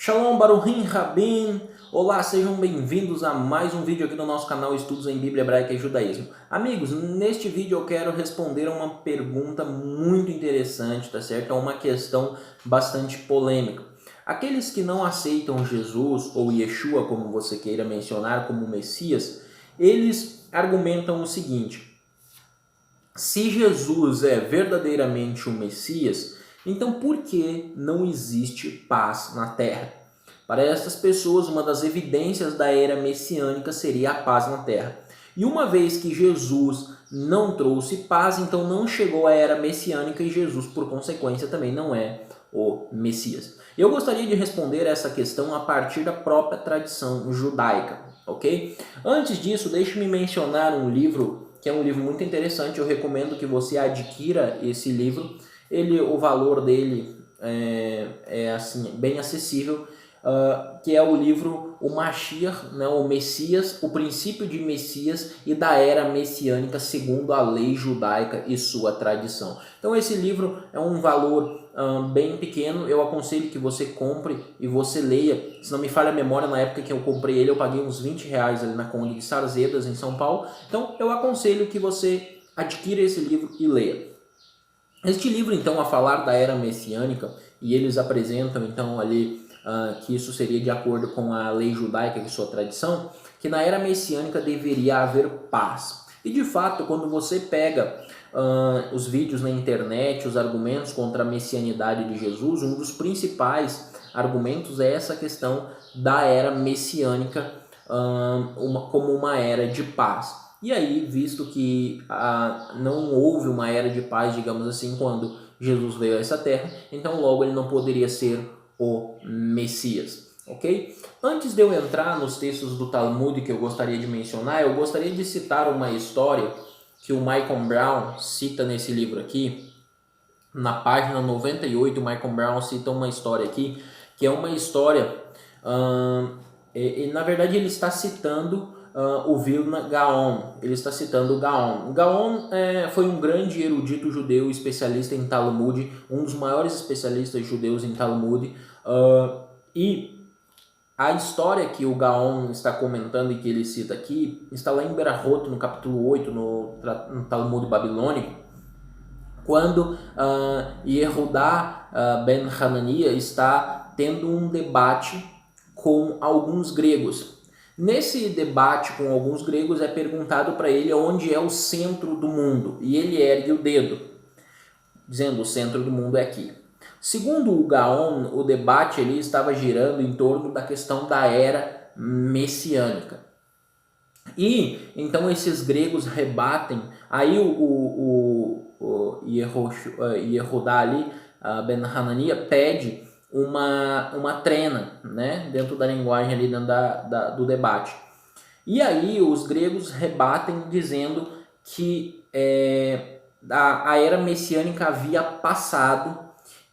Shalom Baruchim Rabin, olá, sejam bem-vindos a mais um vídeo aqui no nosso canal Estudos em Bíblia Hebraica e Judaísmo. Amigos, neste vídeo eu quero responder a uma pergunta muito interessante, tá certo? É uma questão bastante polêmica. Aqueles que não aceitam Jesus ou Yeshua, como você queira mencionar, como Messias, eles argumentam o seguinte: se Jesus é verdadeiramente o Messias, então por que não existe paz na Terra? Para essas pessoas, uma das evidências da era messiânica seria a paz na Terra. E uma vez que Jesus não trouxe paz, então não chegou a era messiânica e Jesus, por consequência, também não é o Messias. Eu gostaria de responder essa questão a partir da própria tradição judaica, ok? Antes disso, deixe-me mencionar um livro que é um livro muito interessante. Eu recomendo que você adquira esse livro. O valor dele é assim, bem acessível, que é o livro O Mashiach, né, o Messias, o princípio de Messias e da era messiânica segundo a lei judaica e sua tradição. Então esse livro é um valor bem pequeno. Eu aconselho que você compre e você leia. Se não me falha a memória, na época que eu comprei ele eu paguei uns R$ 20 ali na Conde de Sarzedas em São Paulo. Então eu aconselho que você adquira esse livro e leia. Este livro então a falar da era messiânica, e eles apresentam então ali que isso seria de acordo com a lei judaica e sua tradição, que na era messiânica deveria haver paz. E de fato, quando você pega os vídeos na internet, os argumentos contra a messianidade de Jesus, um dos principais argumentos é essa questão da era messiânica como uma era de paz. E aí, visto que não houve uma era de paz, digamos assim, quando Jesus veio a essa terra, então logo ele não poderia ser o Messias, ok? Antes de eu entrar nos textos do Talmud que eu gostaria de mencionar, eu gostaria de citar uma história que o Michael Brown cita nesse livro aqui. Na página 98, o Michael Brown cita uma história aqui, que é uma história, na verdade ele está citando o Vilna Gaon. Ele está citando o Gaon. Gaon foi um grande erudito judeu, especialista em Talmud, um dos maiores especialistas judeus em Talmud, e a história que o Gaon está comentando e que ele cita aqui está lá em Berahot, no capítulo 8, no Talmud babilônico, quando Yehudá ben Hanania está tendo um debate com alguns gregos. Nesse debate com alguns gregos é perguntado para ele onde é o centro do mundo, e ele ergue o dedo, dizendo: o centro do mundo é aqui. Segundo o Gaon, o debate ali estava girando em torno da questão da era messiânica. E então esses gregos rebatem. Aí o Yehudá ali, Ben Hanania, pede uma trena, né, dentro da linguagem ali do debate. E aí os gregos rebatem dizendo que a era messiânica havia passado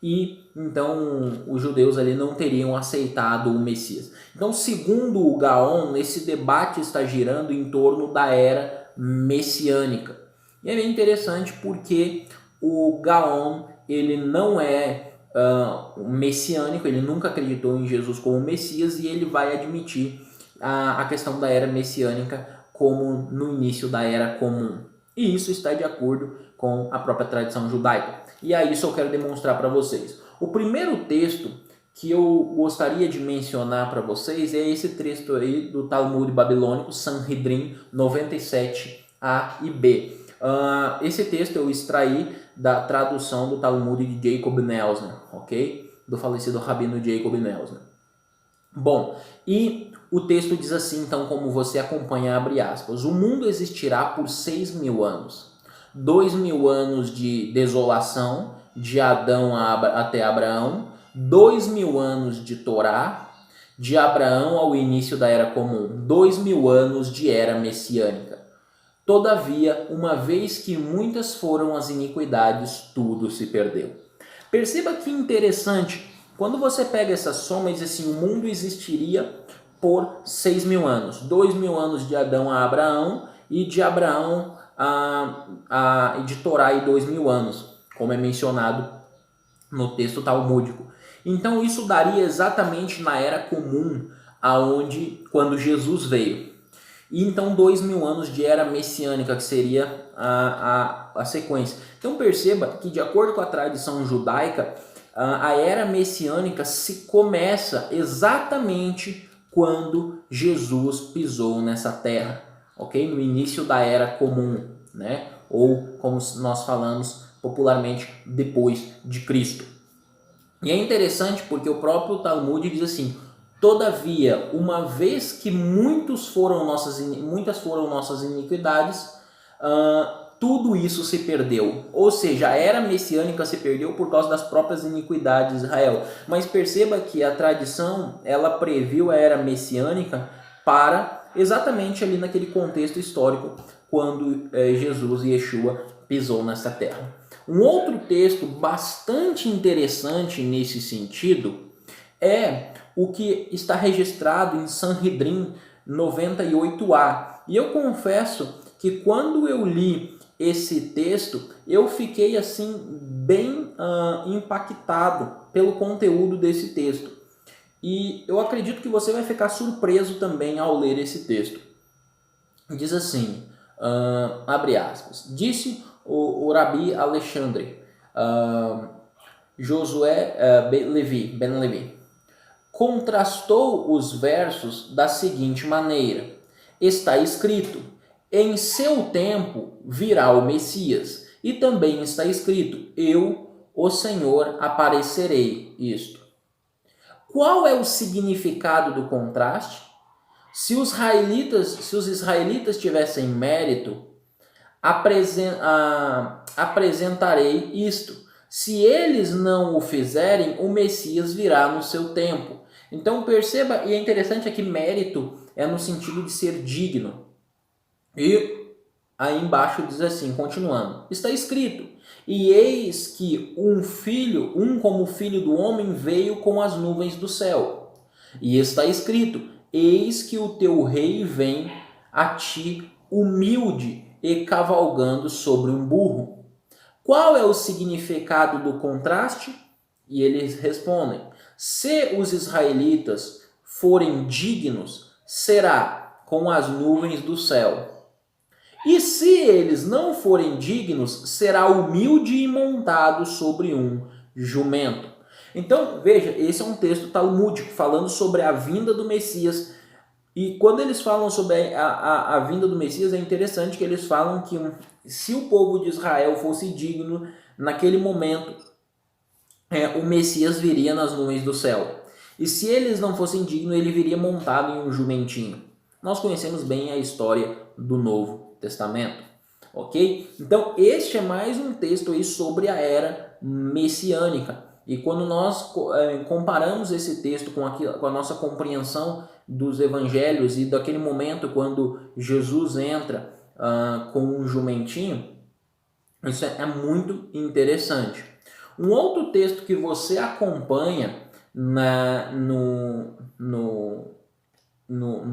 e então os judeus ali não teriam aceitado o Messias. Então, segundo o Gaon, esse debate está girando em torno da era messiânica. E é bem interessante porque o Gaon, ele não é messiânico, ele nunca acreditou em Jesus como Messias, e ele vai admitir a questão da era messiânica como no início da era comum. E isso está de acordo com a própria tradição judaica. E a isso eu quero demonstrar para vocês. O primeiro texto que eu gostaria de mencionar para vocês é esse texto aí do Talmud babilônico, Sanhedrin 97a e b. Esse texto eu extraí da tradução do Talmud de Jacob Neusner, ok? Do falecido rabino Jacob Neusner. Bom, e o texto diz assim, então, como você acompanha, abre aspas: o mundo existirá por 6.000 anos. 2.000 anos de desolação, de Adão até Abraão, 2.000 anos de Torá, de Abraão ao início da Era Comum, 2.000 anos de Era Messiânica. Todavia, uma vez que muitas foram as iniquidades, tudo se perdeu. Perceba que interessante, quando você pega essa soma e diz assim: o mundo existiria por 6.000 anos, 2.000 anos de Adão a Abraão, e de Abraão e de Torá e 2.000 anos, como é mencionado no texto talmúdico. Então isso daria exatamente na Era Comum, quando Jesus veio. E então 2000 anos de Era Messiânica, que seria a sequência. Então perceba que, de acordo com a tradição judaica, a Era Messiânica se começa exatamente quando Jesus pisou nessa terra, ok? No início da Era Comum, né? Ou como nós falamos popularmente, depois de Cristo. E é interessante porque o próprio Talmud diz assim: todavia, uma vez que muitas foram nossas iniquidades, tudo isso se perdeu. Ou seja, a era messiânica se perdeu por causa das próprias iniquidades de Israel. Mas perceba que a tradição, ela previu a era messiânica para exatamente ali naquele contexto histórico, quando Jesus e Yeshua pisou nessa terra. Um outro texto bastante interessante nesse sentido é o que está registrado em Sanhedrin 98a. E eu confesso que quando eu li esse texto, eu fiquei assim bem impactado pelo conteúdo desse texto. E eu acredito que você vai ficar surpreso também ao ler esse texto. Diz assim, abre aspas, disse o Rabi Alexandre, Josué Ben Levi, contrastou os versos da seguinte maneira: está escrito, em seu tempo virá o Messias, e também está escrito, eu, o Senhor, aparecerei. Isto. Qual é o significado do contraste? Se os israelitas tivessem mérito, apresentarei isto. Se eles não o fizerem, o Messias virá no seu tempo. Então perceba, e é interessante aqui, mérito é no sentido de ser digno. E aí embaixo diz assim, continuando, está escrito, e eis que um como filho do homem veio com as nuvens do céu. E está escrito, eis que o teu rei vem a ti humilde e cavalgando sobre um burro. Qual é o significado do contraste? E eles respondem, se os israelitas forem dignos, será com as nuvens do céu. E se eles não forem dignos, será humilde e montado sobre um jumento. Então, veja, esse é um texto talmúdico falando sobre a vinda do Messias. E quando eles falam sobre a vinda do Messias, é interessante que eles falam que se o povo de Israel fosse digno, naquele momento, o Messias viria nas nuvens do céu. E se eles não fossem dignos, ele viria montado em um jumentinho. Nós conhecemos bem a história do Novo Testamento, ok? Então, este é mais um texto aí sobre a era messiânica. E quando nós comparamos esse texto com a nossa compreensão dos evangelhos e daquele momento quando Jesus entra com um jumentinho, isso é muito interessante. Um outro texto que você acompanha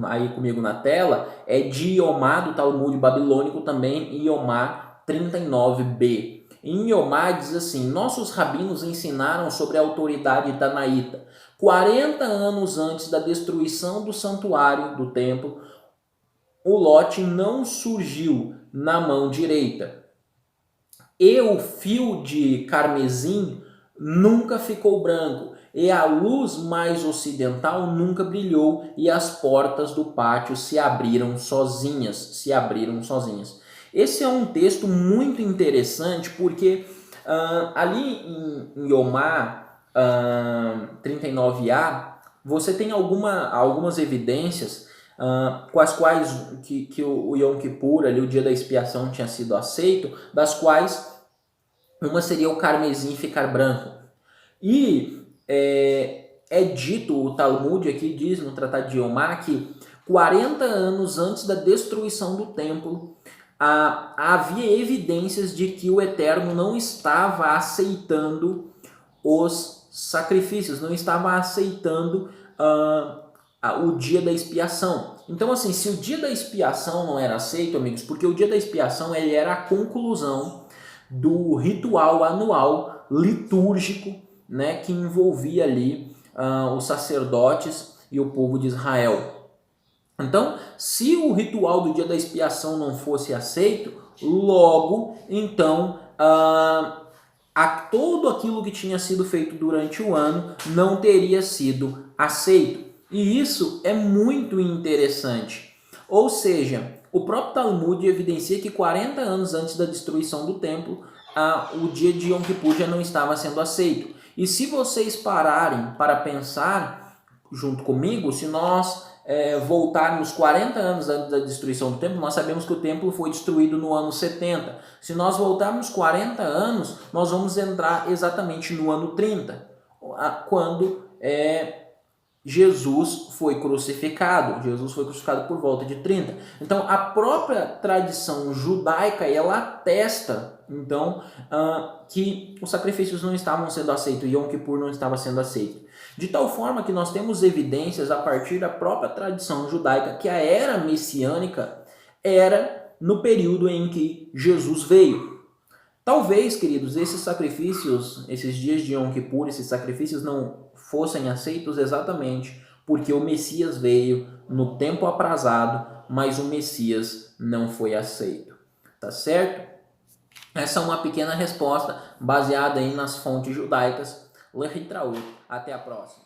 aí comigo na tela é de Iomá, do Talmud babilônico também, Iomá 39b. Em Iomá diz assim, nossos rabinos ensinaram sobre a autoridade tanaíta. 40 anos antes da destruição do santuário do templo, o lote não surgiu na mão direita. E o fio de carmesim nunca ficou branco, e a luz mais ocidental nunca brilhou, e as portas do pátio se abriram sozinhas. Esse é um texto muito interessante porque ali em Yomá 39a, você tem algumas evidências com as quais que o Yom Kippur, ali, o dia da expiação, tinha sido aceito, das quais uma seria o carmesim ficar branco. E é dito, o Talmud aqui diz no Tratado de Yomá, que 40 anos antes da destruição do templo, havia evidências de que o Eterno não estava aceitando os sacrifícios, não estava aceitando o dia da expiação. Então, assim, se o dia da expiação não era aceito, amigos, porque o dia da expiação ele era a conclusão do ritual anual litúrgico né, que envolvia ali os sacerdotes e o povo de Israel. Então, se o ritual do dia da expiação não fosse aceito, logo, então, todo aquilo que tinha sido feito durante o ano não teria sido aceito. E isso é muito interessante. Ou seja, o próprio Talmud evidencia que 40 anos antes da destruição do templo, o dia de Yom Kippur já não estava sendo aceito. E se vocês pararem para pensar junto comigo, se nós voltarmos 40 anos antes da destruição do templo, nós sabemos que o templo foi destruído no ano 70. Se nós voltarmos 40 anos, nós vamos entrar exatamente no ano 30, quando Jesus foi crucificado. Jesus foi crucificado por volta de 30. Então, a própria tradição judaica, ela atesta, então, que os sacrifícios não estavam sendo aceitos, e Yom Kippur não estava sendo aceito. De tal forma que nós temos evidências a partir da própria tradição judaica que a era messiânica era no período em que Jesus veio. Talvez, queridos, esses sacrifícios, esses dias de Yom Kippur, esses sacrifícios não fossem aceitos exatamente porque o Messias veio no tempo aprazado, mas o Messias não foi aceito. Tá certo? Essa é uma pequena resposta baseada aí nas fontes judaicas. Até a próxima.